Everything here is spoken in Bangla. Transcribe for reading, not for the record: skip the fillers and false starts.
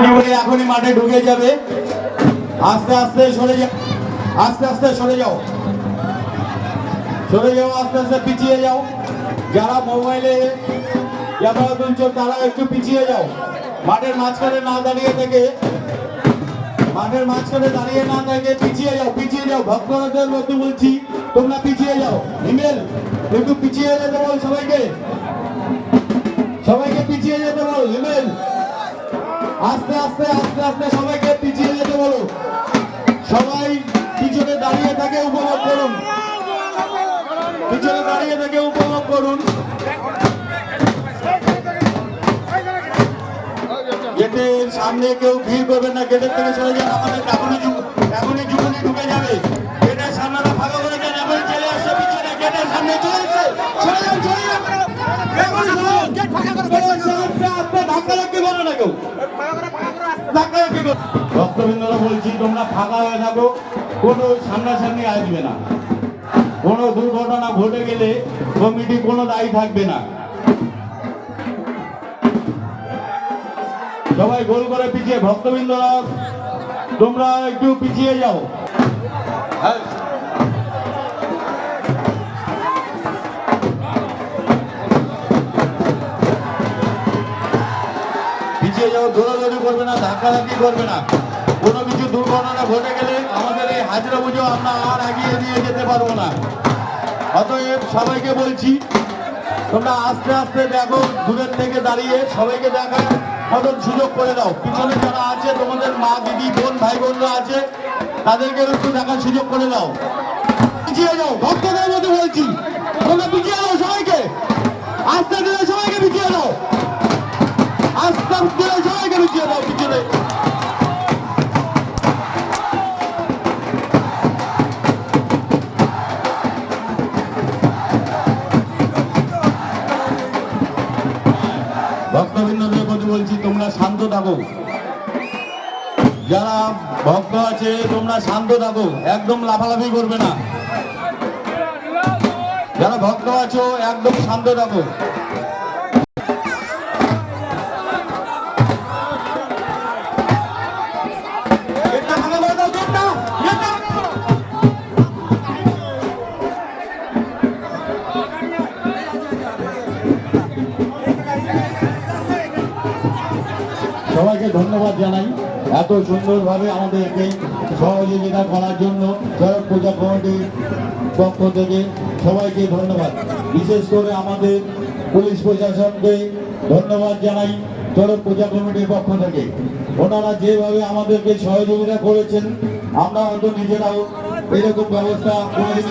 এখনই মাঠে ঢুকে যাবে। আস্তে আস্তে সরে যাও, আস্তে আস্তে সরে যাও, সরে যাও, আস্তে আস্তে পিছিয়ে যাও। যারা মোবাইলে ক্যামেরা তুলছো তারা একটু পিছিয়ে যাও। মাঠের মাঝখানে না দাঁড়িয়ে থেকে, মাঠের মাঝখানে দাঁড়িয়ে না থেকে পিছিয়ে যাও, পিছিয়ে যাও। ভক্তদের মধ্যে বলছি তোমরা পিছিয়ে যাও। হিমেল একটু পিছিয়ে যেতে বল সবাইকে, সবাইকে পিছিয়ে যেতে বল। হিমেল আস্তে আস্তে আস্তে আস্তে সবাইকে পিছিয়ে যেতে বলো। সবাই পিছনে দাঁড়িয়ে থাকে উপভোগ করুন, পিছনে দাঁড়িয়ে থেকে উপভোগ করুন। গেটের সামনে কেউ ভিড় করবেন না, গেটের থেকে সরে যান। আমাদের এখনই যুবনী ঢুকে যাবে। গেটের সামনেটা ফাঁকা করে দেন। এখন চলে আসছে পিছনে, গেটের সামনে চলে এসছে। সরে যান, সরে যান, ধাক্কা ধাক্কি করো না কেউ, ধাক্কা ধাক্কি করো। ভক্তবৃন্দরা বলছি তোমরা ফাঁকা হয়ে থাকো, কোনো সামনাসামনি আসবে না। কোনো দুর্ঘটনা ঘটে গেলে কমিটি কোনো দায়ী থাকবে না। সবাই গোল করে পিছিয়ে, ভক্তবৃন্দরা তোমরা একটু পিছিয়ে যাও। পিছিয়ে যাও, দৌড়াদৌড়ি করবে না, ধাক্কাধাক্কি করবে না। কোনো কিছু দুর্ঘটনা ঘটে গেলে আমাদের এই হাজরা পুজো আমরা আর এগিয়ে নিয়ে যেতে পারবো না। অতএব সবাইকে বলছি তোমরা আস্তে আস্তে দেখো, দূরের থেকে দাঁড়িয়ে সবাইকে দেখার মতন সুযোগ করে দাও। পিছনে যারা আছে তোমাদের মা দিদি বোন ভাই বোনরা আছে তাদেরকে একটু দেখার সুযোগ করে দাও। পিছিয়ে যাও, ভক্তদের মধ্যে বলছি তোমরা পিছিয়ে যাও, সবাইকে আস্তে ধীরে সবাইকে পিছিয়ে দাও, আস্তে ধীরে সবাইকে পিছিয়ে দাও পিছনে। ভক্তবৃন্দদের প্রতি বলছি তোমরা শান্ত থাকো। যারা ভক্ত আছে তোমরা শান্ত থাকো, একদম লাফালাফি করবে না। যারা ভক্ত আছো একদম শান্ত থাকো। সবাইকে ধন্যবাদ জানাই এত সুন্দরভাবে আমাদেরকে সহযোগিতা করার জন্য। চড়ক পূজা কমিটির পক্ষ থেকে সবাইকে ধন্যবাদ। বিশেষ করে আমাদের পুলিশ প্রশাসনকে ধন্যবাদ জানাই চড়ক পূজা কমিটির পক্ষ থেকে। ওনারা যেভাবে আমাদেরকে সহযোগিতা করেছেন আমরা হয়তো নিজেরাও এরকম ব্যবস্থা করে